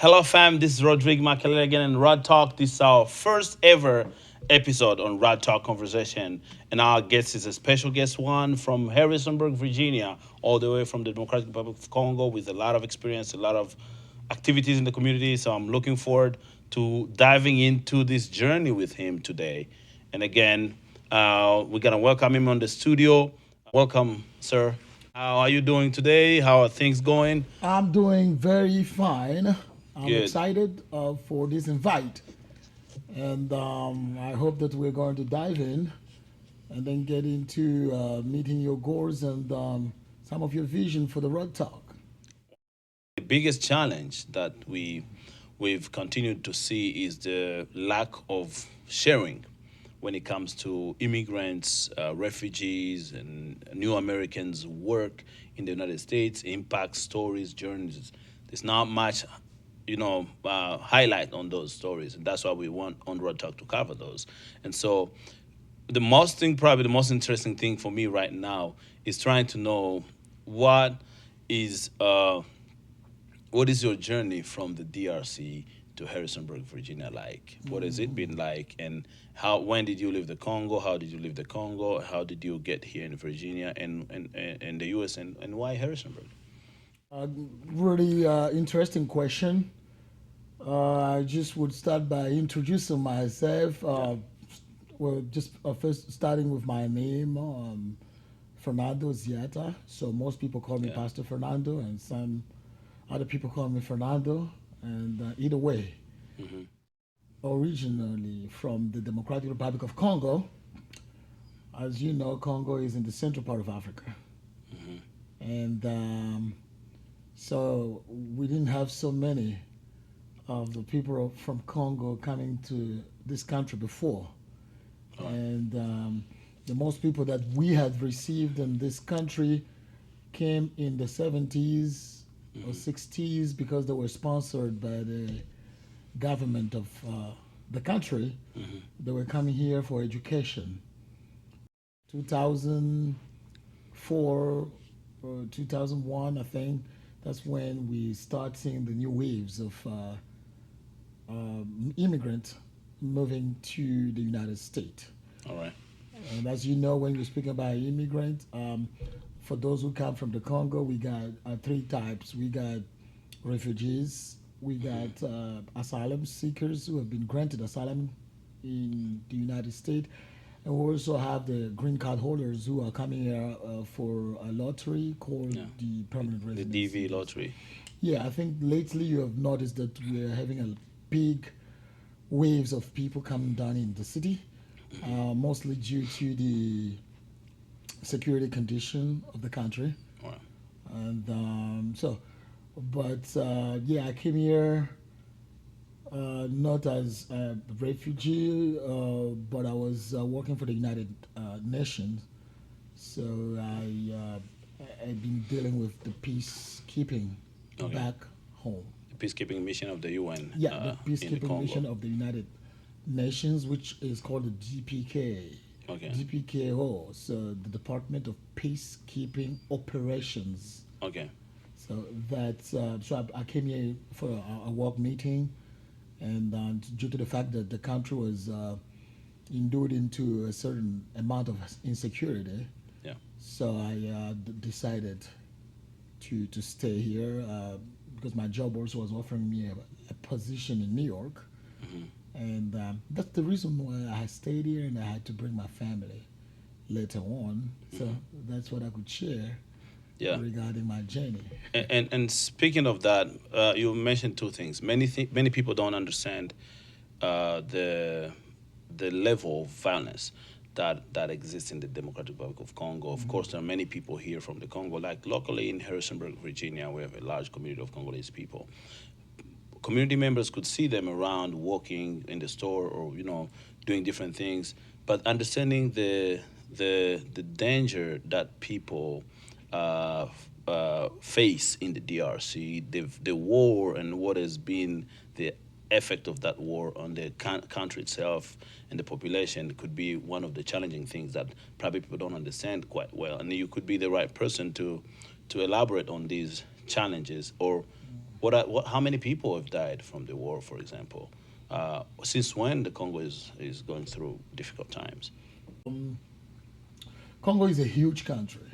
Hello, fam. This is Rodrigue Makelele again in Rod Talk. This is our first ever episode on Rod Talk Conversation. And our guest is a special guest one from Harrisonburg, Virginia, all the way from the Democratic Republic of Congo with a lot of experience, a lot of activities in the community. So I'm looking forward to diving into this journey with him today. And again, we're going to welcome him on the studio. Welcome, sir. How are you doing today? How are things going? I'm doing very fine. I'm Good. excited for this invite, and I hope that we're going to dive in and then get into meeting your goals and some of your vision for the Road Talk. The biggest challenge that we've continued to see is the lack of sharing when it comes to immigrants, refugees, and new Americans' work in the United States, impact stories, journeys. There's not much, highlight on those stories, and that's why we want on Road Talk to cover those. And so, probably the most interesting thing for me right now is trying to know what is what is your journey from the DRC to Harrisonburg, Virginia like? What has it been like? And when did you leave the Congo? How did you leave the Congo? How did you get here in Virginia and the US, and why Harrisonburg? Uh, Really interesting question. I just would start by introducing myself. Yeah. Well, just first starting with my name, Fernando Ziata. So most people call me Yeah. Pastor Fernando, and some other people call me Fernando. And either way, Hmm. originally from the Democratic Republic of Congo. As you know, Congo is in the central part of Africa. Hmm. And so we didn't have so many of the people from Congo coming to this country before. All right. And the most people that we had received in this country came in the 70s or Hmm. 60s because they were sponsored by the government of the country. Hmm. They were coming here for education. 2004 or 2001, I think, that's when we start seeing the new waves of immigrants moving to the United States. All right. And as you know, when you're speaking about immigrants, for those who come from the Congo, we got three types. We got refugees, we got asylum seekers who have been granted asylum in the United States, and we also have the green card holders who are coming here for a lottery called Yeah. the permanent The residency. DV lottery. Yeah, I think lately you have noticed that we're having a big waves of people coming down in the city, mostly due to the security condition of the country. All right. And but yeah, I came here not as a refugee, but I was working for the United Nations. So I've been dealing with the peacekeeping Okay. back home. The peacekeeping mission of the UN Yeah, the in the peacekeeping Congo. mission of the United Nations, which is called the DPK, Okay. DPKO, so the Department of Peacekeeping Operations. Okay. So that's I came here for a work meeting, and due to the fact that the country was endured into a certain amount of insecurity, Yeah. so I decided to stay here because my job also was offering me a position in New York, Hmm. and that's the reason why I stayed here, and I had to bring my family later on. So Hmm. that's what I could share Yeah. regarding my journey. And speaking of that, you mentioned two things. Many people don't understand the level of violence that exists in the Democratic Republic of Congo. Of course, there are many people here from the Congo. Like locally in Harrisonburg, Virginia, we have a large community of Congolese people. Community members could see them around walking in the store or doing different things, but understanding the danger that people face in the DRC, the war, and what has been the effect of that war on the country itself and the population could be one of the challenging things that probably people don't understand quite well. And you could be the right person to elaborate on these challenges, or How many people have died from the war, for example? Since when the Congo is going through difficult times? Congo is a huge country,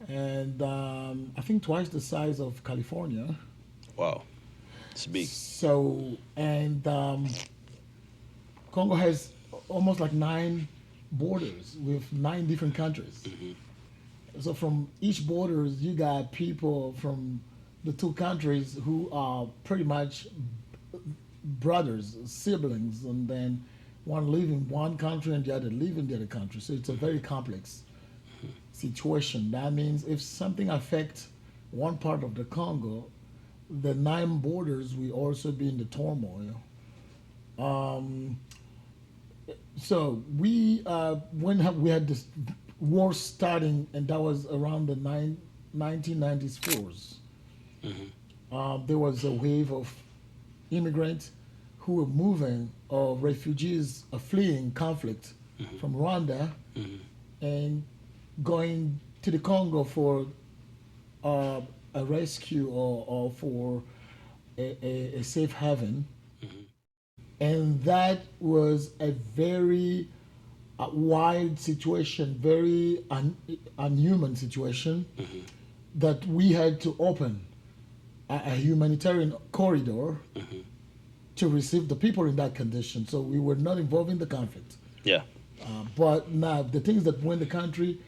and I think twice the size of California. Wow, it's big. So, and Congo has almost like 9 borders with 9 different countries. So from each borders, you got people from the 2 countries who are pretty much brothers, siblings, and then one live in one country and the other live in the other country. So it's a very complex situation. That means if something affects one part of the Congo, the 9 borders will also be in the turmoil. Um, so we had this war starting, and that was around the 1994s. There was a wave of immigrants who were moving, or refugees fleeing conflict from Rwanda and going to the Congo for a rescue, or for a safe haven. And that was a very wild situation, very unhuman situation, that we had to open a humanitarian corridor to receive the people in that condition. So we were not involved in the conflict. Yeah. But now the things that when the country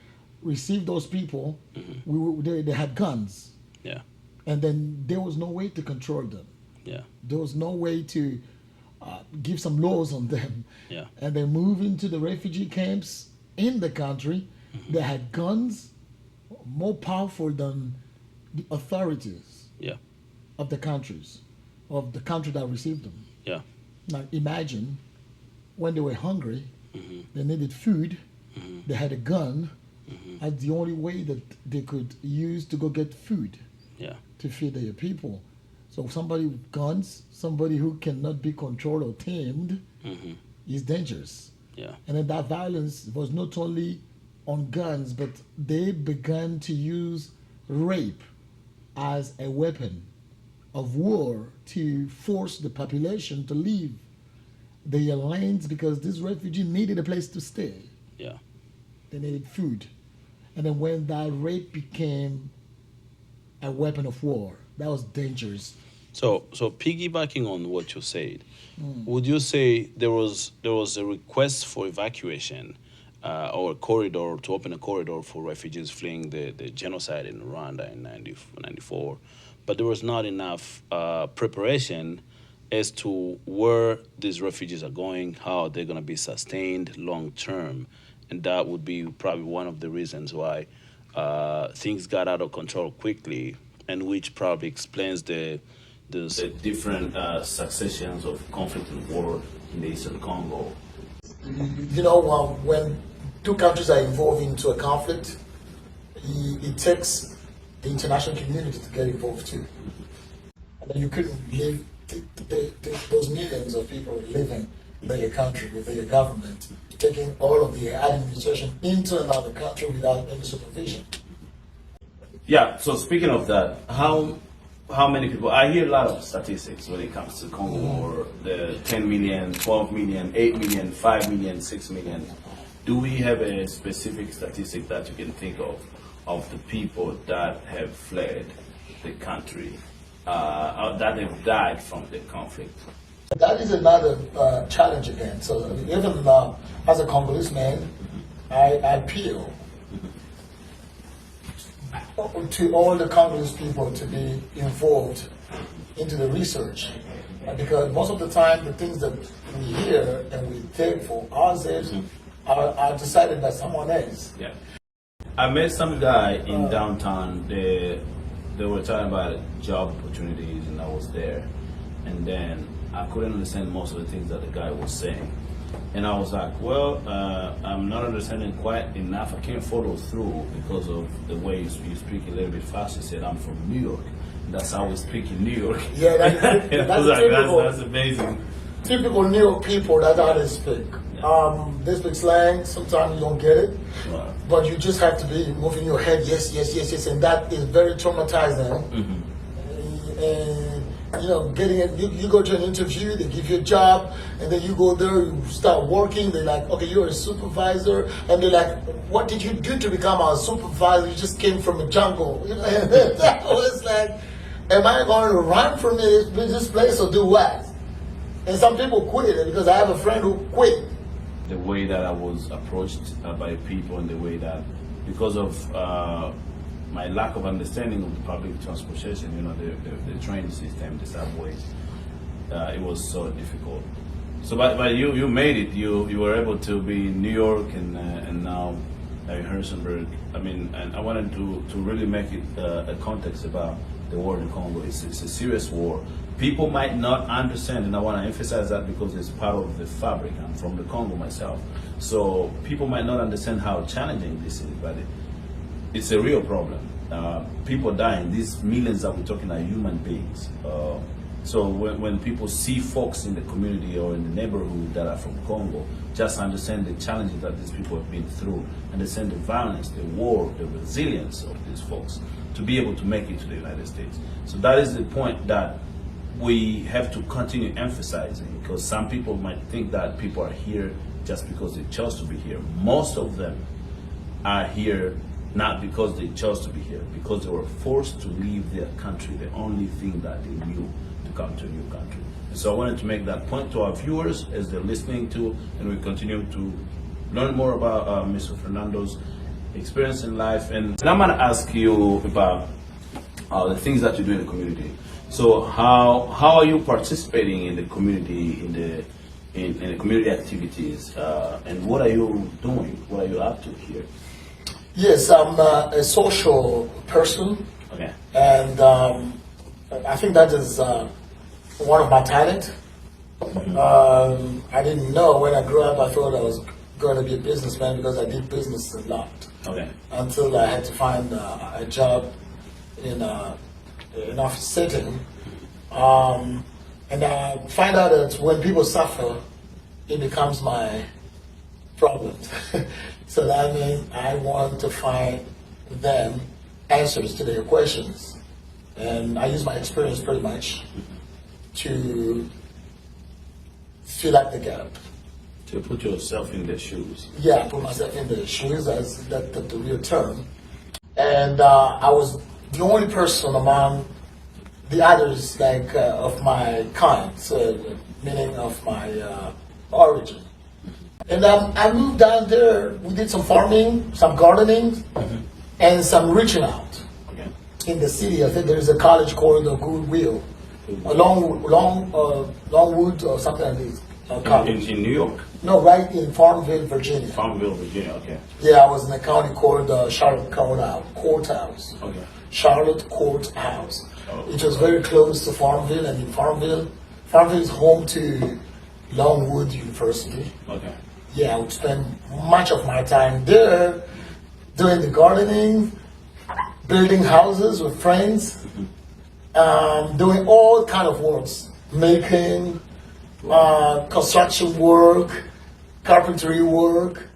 received those people, they had guns, Yeah. and then there was no way to control them. Yeah. There was no way to give some laws on them. Yeah. And they moved into the refugee camps in the country. They had guns more powerful than the authorities Yeah. of the countries, of the country that received them. Yeah. Now imagine when they were hungry, they needed food, they had a gun. That's the only way that they could use to go get food Yeah. to feed their people. So somebody with guns, somebody who cannot be controlled or tamed, is dangerous. Yeah. And then that violence was not only on guns, but they began to use rape as a weapon of war to force the population to leave their lands, because these refugees needed a place to stay. Yeah. They needed food. And then when that rape became a weapon of war, that was dangerous. So piggybacking on what you said, would you say there was a request for evacuation, or a corridor, to open a corridor for refugees fleeing the genocide in Rwanda in 94, but there was not enough preparation as to where these refugees are going, how they're going to be sustained long term, and that would be probably one of the reasons why things got out of control quickly, and which probably explains the different successions of conflict and war in the Eastern Congo. You know, when 2 countries are involved into a conflict, it takes the international community to get involved too. And then you couldn't leave those millions of people living in their country with their government, taking all of the administration into another country without any supervision. Yeah, so speaking of that, how many people, I hear a lot of statistics when it comes to Congo War, the 10 million, 12 million, 8 million, 5 million, 6 million. Do we have a specific statistic that you can think of the people that have fled the country, that have died from the conflict? That is another challenge again. So even as a Congolese man, I appeal to all the Congolese people to be involved into the research, because most of the time the things that we hear and we take for ourselves are decided by someone else. Yeah, I met some guy in downtown. They were talking about job opportunities, and I was there, and then I couldn't understand most of the things that the guy was saying. And I was like, well, I'm not understanding quite enough. I can't follow through because of the way you speak a little bit fast. He said, I'm from New York. That's how we speak in New York. Yeah, that's amazing. Typical New York people, that's how they speak. Yeah. They speak slang, sometimes you don't get it. Right. But you just have to be moving your head, yes, yes, yes, yes, and that is very traumatizing. and getting it. You go to an interview, they give you a job, and then you go there, you start working. They're like, okay, you're a supervisor, and they're like, what did you do to become a supervisor? You just came from a jungle. And that was like, am I going to run from this place or do what? And some people quit because I have a friend who quit. The way that I was approached by people, and the way that, because of my lack of understanding of the public transportation, the train system, the subways, it was so difficult. So, but you made it. You were able to be in New York and now in Harrisonburg. I mean, and I wanted to really make it a context about the war in Congo. It's a serious war. People might not understand, and I want to emphasize that because it's part of the fabric. I'm from the Congo myself, so people might not understand how challenging this is, but it's a real problem. People dying. These millions that we're talking are human beings. So when people see folks in the community or in the neighborhood that are from Congo, just understand the challenges that these people have been through, understand the violence, the war, the resilience of these folks to be able to make it to the United States. So that is the point that we have to continue emphasizing, because some people might think that people are here just because they chose to be here. Most of them are here not because they chose to be here, because they were forced to leave their country, the only thing that they knew, to come to a new country. And so I wanted to make that point to our viewers as they're listening to, and we continue to learn more about Mr. Fernando's experience in life. And I'm going to ask you about the things that you do in the community. So how are you participating in the community, in the community activities, and what are you doing? What are you up to here? Yes, I'm a social person. Okay. And I think that is one of my talents. I didn't know when I grew up, I thought I was going to be a businessman because I did business a lot. Okay. Until I had to find a job in an office setting. And I find out that when people suffer, it becomes my problem. So that means I want to find them answers to their questions. And I use my experience pretty much to fill up the gap. To put yourself in their shoes. Yeah, put myself in the shoes, as the real term. And I was the only person among the others, of my kind, so meaning of my origin. And I moved down there. We did some farming, some gardening, and some reaching out. Okay. In the city, I think there is a college called the Goodwill, Longwood or something like this. College. In New York? No, right in Farmville, Virginia. Farmville, Virginia, okay. Yeah, I was in a county called Charlotte Courthouse. Okay. Charlotte Courthouse. Oh. It was very close to Farmville, and in Farmville is home to Longwood University. Okay. Yeah, I would spend much of my time there doing the gardening, building houses with friends, doing all kind of works, making construction work, carpentry work,